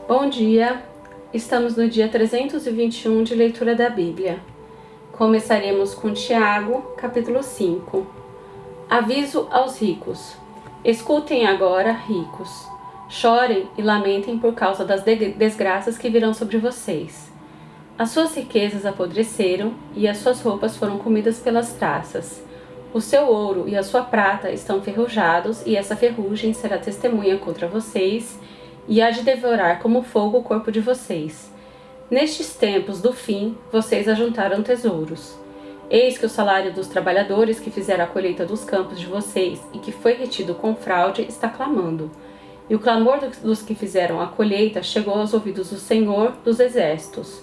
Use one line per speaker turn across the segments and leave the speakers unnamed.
Bom dia! Estamos no dia 321 de leitura da Bíblia. Começaremos com Tiago, capítulo 5. Aviso aos ricos. Escutem agora, ricos. Chorem e lamentem por causa das desgraças que virão sobre vocês. As suas riquezas apodreceram e as suas roupas foram comidas pelas traças. O seu ouro e a sua prata estão ferrujados e essa ferrugem será testemunha contra vocês e há de devorar como fogo o corpo de vocês. Nestes tempos do fim, vocês ajuntaram tesouros. Eis que o salário dos trabalhadores que fizeram a colheita dos campos de vocês e que foi retido com fraude está clamando. E o clamor dos que fizeram a colheita chegou aos ouvidos do Senhor dos Exércitos.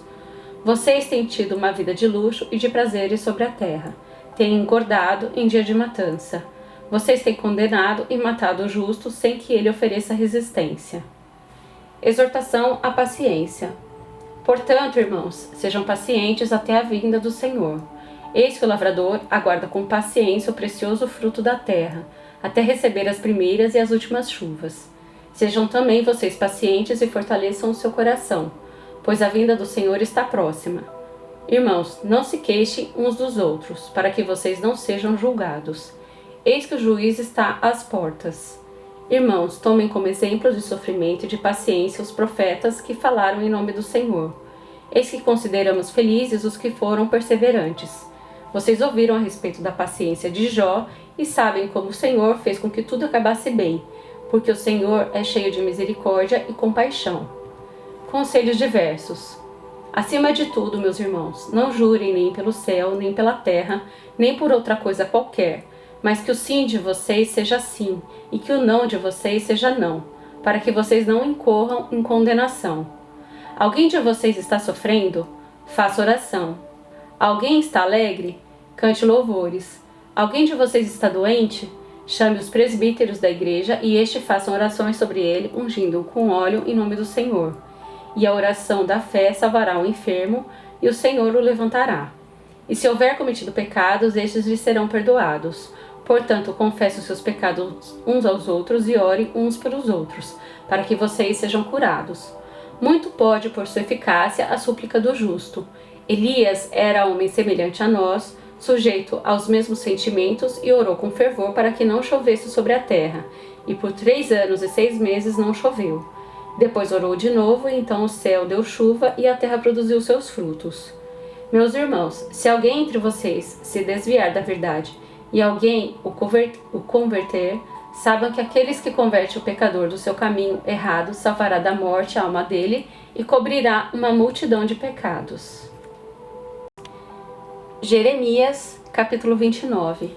Vocês têm tido uma vida de luxo e de prazeres sobre a terra. Têm engordado em dia de matança. Vocês têm condenado e matado o justo sem que ele ofereça resistência. Exortação à paciência. Portanto, irmãos, sejam pacientes até a vinda do Senhor. Eis que o lavrador aguarda com paciência o precioso fruto da terra, até receber as primeiras e as últimas chuvas. Sejam também vocês pacientes e fortaleçam o seu coração, pois a vinda do Senhor está próxima. Irmãos, não se queixem uns dos outros, para que vocês não sejam julgados. Eis que o juiz está às portas. Irmãos, tomem como exemplo de sofrimento e de paciência os profetas que falaram em nome do Senhor. Eis que consideramos felizes os que foram perseverantes. Vocês ouviram a respeito da paciência de Jó e sabem como o Senhor fez com que tudo acabasse bem, porque o Senhor é cheio de misericórdia e compaixão. Conselhos diversos. Acima de tudo, meus irmãos, não jurem nem pelo céu, nem pela terra, nem por outra coisa qualquer, mas que o sim de vocês seja sim, e que o não de vocês seja não, para que vocês não incorram em condenação. Alguém de vocês está sofrendo? Faça oração. Alguém está alegre? Cante louvores. Alguém de vocês está doente? Chame os presbíteros da igreja e estes façam orações sobre ele, ungindo-o com óleo em nome do Senhor. E a oração da fé salvará o enfermo, e o Senhor o levantará. E se houver cometido pecados, estes lhe serão perdoados. Portanto, confesse os seus pecados uns aos outros e orem uns pelos outros, para que vocês sejam curados. Muito pode, por sua eficácia, a súplica do justo. Elias era homem semelhante a nós, sujeito aos mesmos sentimentos, e orou com fervor para que não chovesse sobre a terra. E por 3 anos e 6 meses não choveu. Depois orou de novo, e então o céu deu chuva e a terra produziu seus frutos. Meus irmãos, se alguém entre vocês se desviar da verdade, e alguém o converter, saibam que aqueles que convertem o pecador do seu caminho errado salvará da morte a alma dele e cobrirá uma multidão de pecados. Jeremias, capítulo 29.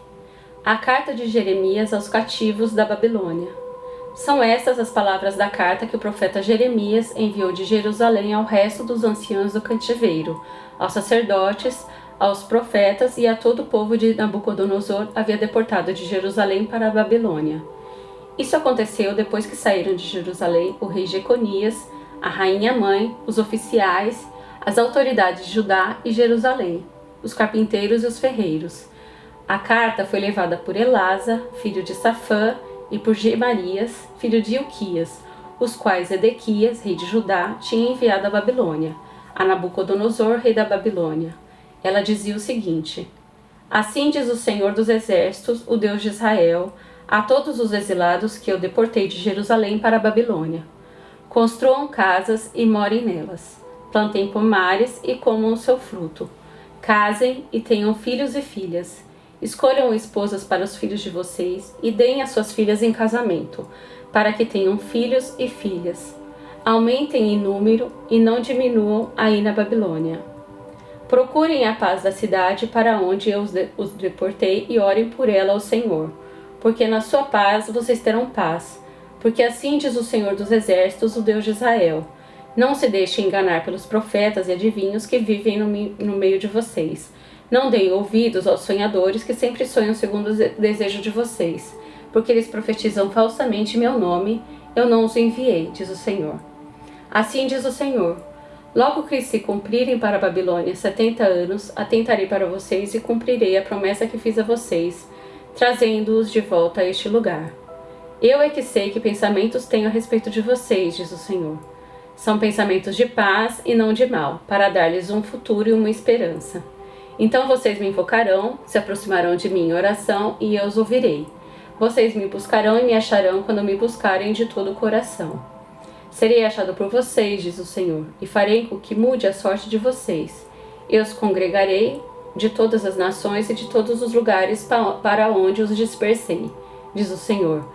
A carta de Jeremias aos cativos da Babilônia. São estas as palavras da carta que o profeta Jeremias enviou de Jerusalém ao resto dos anciãos do cativeiro, aos sacerdotes, aos profetas e a todo o povo de Nabucodonosor havia deportado de Jerusalém para a Babilônia. Isso aconteceu depois que saíram de Jerusalém o rei Jeconias, a rainha-mãe, os oficiais, as autoridades de Judá e Jerusalém, os carpinteiros e os ferreiros. A carta foi levada por Elasa, filho de Safã, e por Gemarias, filho de Ilquias, os quais Edequias, rei de Judá, tinha enviado à Babilônia, a Nabucodonosor, rei da Babilônia. Ela dizia o seguinte: Assim diz o Senhor dos Exércitos, o Deus de Israel, a todos os exilados que eu deportei de Jerusalém para a Babilônia. Construam casas e morem nelas. Plantem pomares e comam o seu fruto. Casem e tenham filhos e filhas. Escolham esposas para os filhos de vocês e deem as suas filhas em casamento, para que tenham filhos e filhas. Aumentem em número e não diminuam aí na Babilônia. Procurem a paz da cidade para onde eu os deportei e orem por ela ao Senhor, porque na sua paz vocês terão paz, porque assim diz o Senhor dos Exércitos, o Deus de Israel. Não se deixem enganar pelos profetas e adivinhos que vivem no meio de vocês. Não deem ouvidos aos sonhadores que sempre sonham segundo o desejo de vocês, porque eles profetizam falsamente em meu nome, eu não os enviei, diz o Senhor. Assim diz o Senhor: logo que se cumprirem para a Babilônia 70 anos, atentarei para vocês e cumprirei a promessa que fiz a vocês, trazendo-os de volta a este lugar. Eu é que sei que pensamentos tenho a respeito de vocês, diz o Senhor. São pensamentos de paz e não de mal, para dar-lhes um futuro e uma esperança. Então vocês me invocarão, se aproximarão de mim em oração, e eu os ouvirei. Vocês me buscarão e me acharão quando me buscarem de todo o coração. Serei achado por vocês, diz o Senhor, e farei com que mude a sorte de vocês. Eu os congregarei de todas as nações e de todos os lugares para onde os dispersei, diz o Senhor,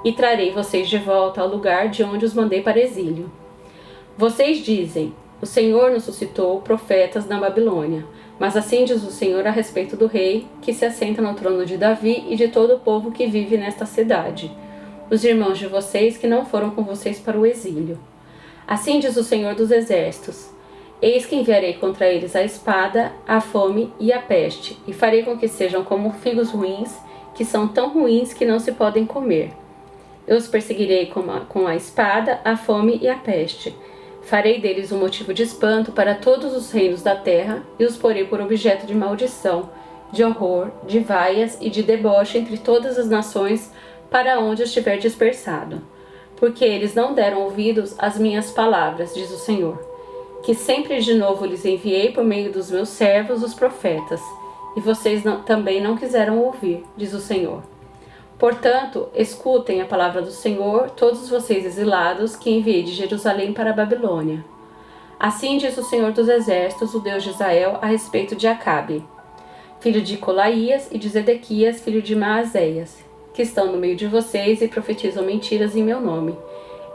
e trarei vocês de volta ao lugar de onde os mandei para exílio. Vocês dizem, o Senhor nos suscitou profetas na Babilônia, mas assim diz o Senhor a respeito do rei, que se assenta no trono de Davi e de todo o povo que vive nesta cidade, os irmãos de vocês que não foram com vocês para o exílio. Assim diz o Senhor dos Exércitos, eis que enviarei contra eles a espada, a fome e a peste, e farei com que sejam como figos ruins, que são tão ruins que não se podem comer. Eu os perseguirei com a espada, a fome e a peste. Farei deles um motivo de espanto para todos os reinos da terra e os porei por objeto de maldição, de horror, de vaias e de deboche entre todas as nações para onde estiver dispersado. Porque eles não deram ouvidos às minhas palavras, diz o Senhor, que sempre de novo lhes enviei por meio dos meus servos, os profetas, e vocês também não quiseram ouvir, diz o Senhor. Portanto, escutem a palavra do Senhor, todos vocês exilados, que enviei de Jerusalém para a Babilônia. Assim diz o Senhor dos Exércitos, o Deus de Israel, a respeito de Acabe, filho de Colaías, e de Zedequias, filho de Maazéias, que estão no meio de vocês e profetizam mentiras em meu nome.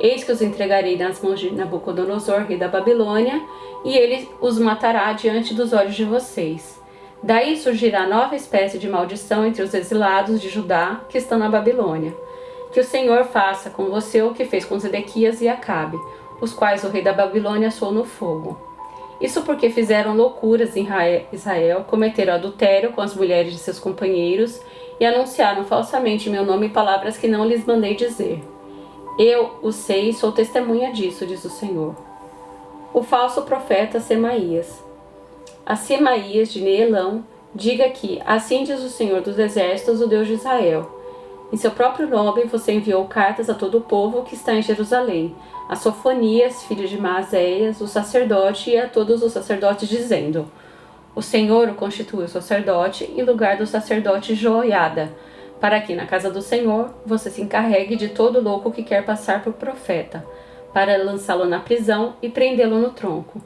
Eis que os entregarei nas mãos de Nabucodonosor, rei da Babilônia, e ele os matará diante dos olhos de vocês. Daí surgirá nova espécie de maldição entre os exilados de Judá que estão na Babilônia. Que o Senhor faça com você o que fez com Zedequias e Acabe, os quais o rei da Babilônia assou no fogo. Isso porque fizeram loucuras em Israel, cometeram adultério com as mulheres de seus companheiros e anunciaram falsamente em meu nome palavras que não lhes mandei dizer. Eu o sei e sou testemunha disso, diz o Senhor. O falso profeta Semaías. A Semaías de Neelão, diga que, assim diz o Senhor dos Exércitos, o Deus de Israel. Em seu próprio nome você enviou cartas a todo o povo que está em Jerusalém, a Sofonias, filho de Maazéias, o sacerdote, e a todos os sacerdotes, dizendo: o Senhor o constituiu sacerdote em lugar do sacerdote Joiada, para que na casa do Senhor você se encarregue de todo louco que quer passar por profeta, para lançá-lo na prisão e prendê-lo no tronco.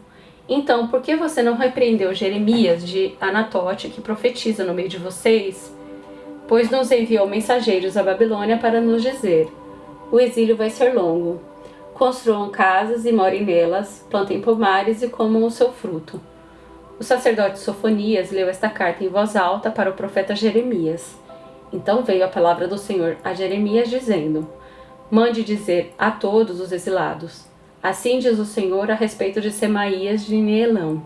Então, por que você não repreendeu Jeremias de Anatote, que profetiza no meio de vocês? Pois nos enviou mensageiros à Babilônia para nos dizer: o exílio vai ser longo. Construam casas e morem nelas, plantem pomares e comam o seu fruto. O sacerdote Sofonias leu esta carta em voz alta para o profeta Jeremias. Então veio a palavra do Senhor a Jeremias, dizendo: mande dizer a todos os exilados: assim diz o Senhor a respeito de Semaías de Neelão.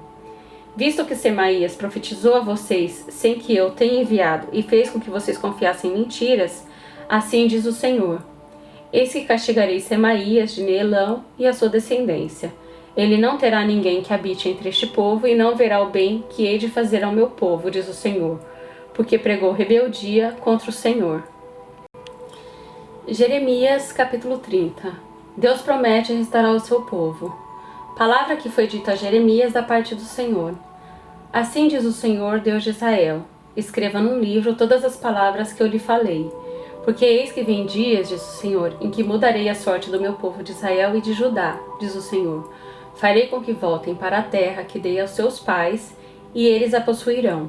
Visto que Semaías profetizou a vocês sem que eu tenha enviado e fez com que vocês confiassem em mentiras, assim diz o Senhor: eis que castigarei Semaías de Neelão e a sua descendência. Ele não terá ninguém que habite entre este povo e não verá o bem que hei de fazer ao meu povo, diz o Senhor, porque pregou rebeldia contra o Senhor. Jeremias, capítulo 30. Deus promete restaurar o seu povo. Palavra que foi dita a Jeremias da parte do Senhor. Assim diz o Senhor, Deus de Israel: escreva num livro todas as palavras que eu lhe falei, porque eis que vem dias, diz o Senhor, em que mudarei a sorte do meu povo de Israel e de Judá, diz o Senhor. Farei com que voltem para a terra que dei aos seus pais, e eles a possuirão.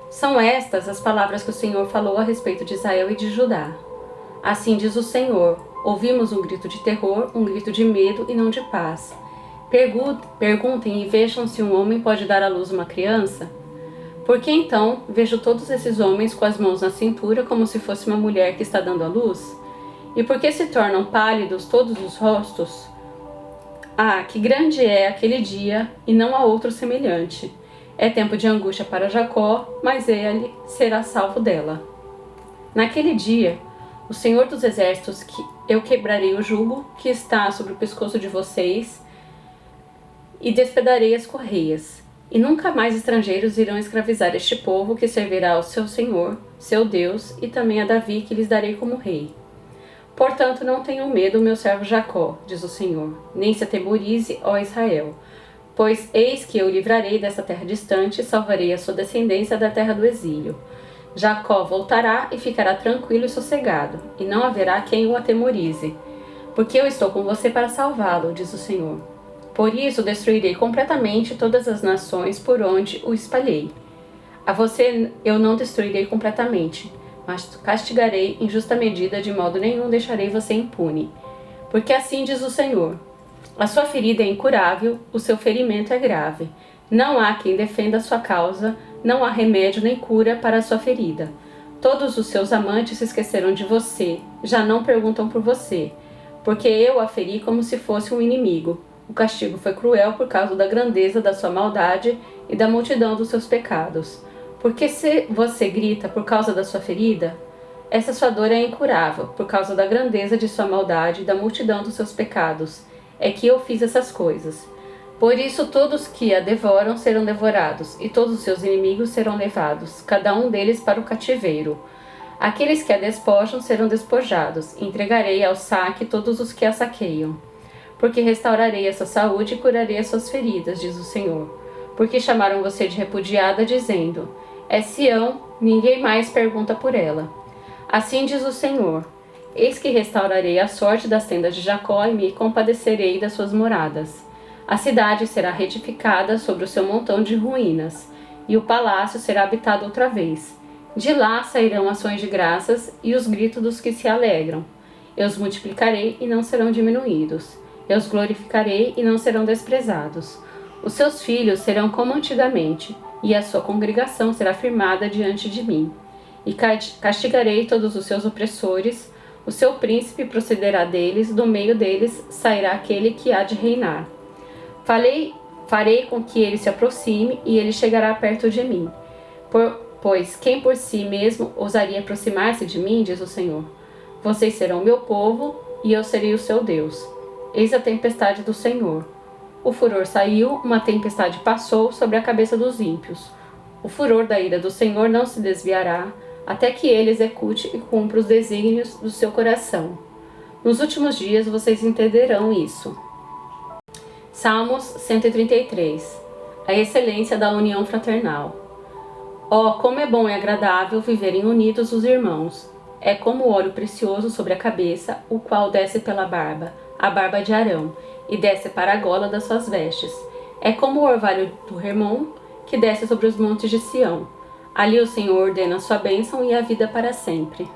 São estas as palavras que o Senhor falou a respeito de Israel e de Judá. Assim diz o Senhor: ouvimos um grito de terror, um grito de medo e não de paz. Perguntem e vejam se um homem pode dar à luz uma criança. Porque então vejo todos esses homens com as mãos na cintura como se fosse uma mulher que está dando à luz? E por que se tornam pálidos todos os rostos? Ah, que grande é aquele dia e não há outro semelhante. É tempo de angústia para Jacó, mas ele será salvo dela. Naquele dia, o Senhor dos Exércitos, que eu quebrarei o jugo que está sobre o pescoço de vocês e despedarei as correias. E nunca mais estrangeiros irão escravizar este povo que servirá ao seu Senhor, seu Deus, e também a Davi, que lhes darei como rei. Portanto, não tenham medo, meu servo Jacó, diz o Senhor, nem se atemorize, ó Israel. Pois eis que eu livrarei desta terra distante e salvarei a sua descendência da terra do exílio. Jacó voltará e ficará tranquilo e sossegado, e não haverá quem o atemorize, porque eu estou com você para salvá-lo, diz o Senhor. Por isso destruirei completamente todas as nações por onde o espalhei. A você eu não destruirei completamente, mas castigarei em justa medida, de modo nenhum deixarei você impune. Porque assim diz o Senhor: a sua ferida é incurável, o seu ferimento é grave. Não há quem defenda a sua causa, não há remédio nem cura para a sua ferida. Todos os seus amantes se esqueceram de você, já não perguntam por você, porque eu a feri como se fosse um inimigo. O castigo foi cruel por causa da grandeza da sua maldade e da multidão dos seus pecados. Porque se você grita por causa da sua ferida, essa sua dor é incurável, por causa da grandeza de sua maldade e da multidão dos seus pecados. É que eu fiz essas coisas. Por isso todos que a devoram serão devorados, e todos os seus inimigos serão levados, cada um deles para o cativeiro. Aqueles que a despojam serão despojados, entregarei ao saque todos os que a saqueiam. Porque restaurarei a sua saúde e curarei as suas feridas, diz o Senhor. Porque chamaram você de repudiada, dizendo: é Sião, ninguém mais pergunta por ela. Assim diz o Senhor: eis que restaurarei a sorte das tendas de Jacó e me compadecerei das suas moradas. A cidade será reedificada sobre o seu montão de ruínas, e o palácio será habitado outra vez. De lá sairão ações de graças e os gritos dos que se alegram. Eu os multiplicarei e não serão diminuídos. Eu os glorificarei e não serão desprezados. Os seus filhos serão como antigamente, e a sua congregação será firmada diante de mim. E castigarei todos os seus opressores, o seu príncipe procederá deles, do meio deles sairá aquele que há de reinar. Farei com que ele se aproxime, e ele chegará perto de mim. Pois quem por si mesmo ousaria aproximar-se de mim, diz o Senhor? Vocês serão meu povo, e eu serei o seu Deus. Eis a tempestade do Senhor. O furor saiu, uma tempestade passou sobre a cabeça dos ímpios. O furor da ira do Senhor não se desviará, até que ele execute e cumpra os desígnios do seu coração. Nos últimos dias vocês entenderão isso. Salmos 133. A excelência da união fraternal. Oh, como é bom e agradável viverem unidos os irmãos! É como óleo precioso sobre a cabeça, o qual desce pela barba, a barba de Arão, e desce para a gola das suas vestes. É como o orvalho do Hermon, que desce sobre os montes de Sião. Ali o Senhor ordena sua bênção e a vida para sempre.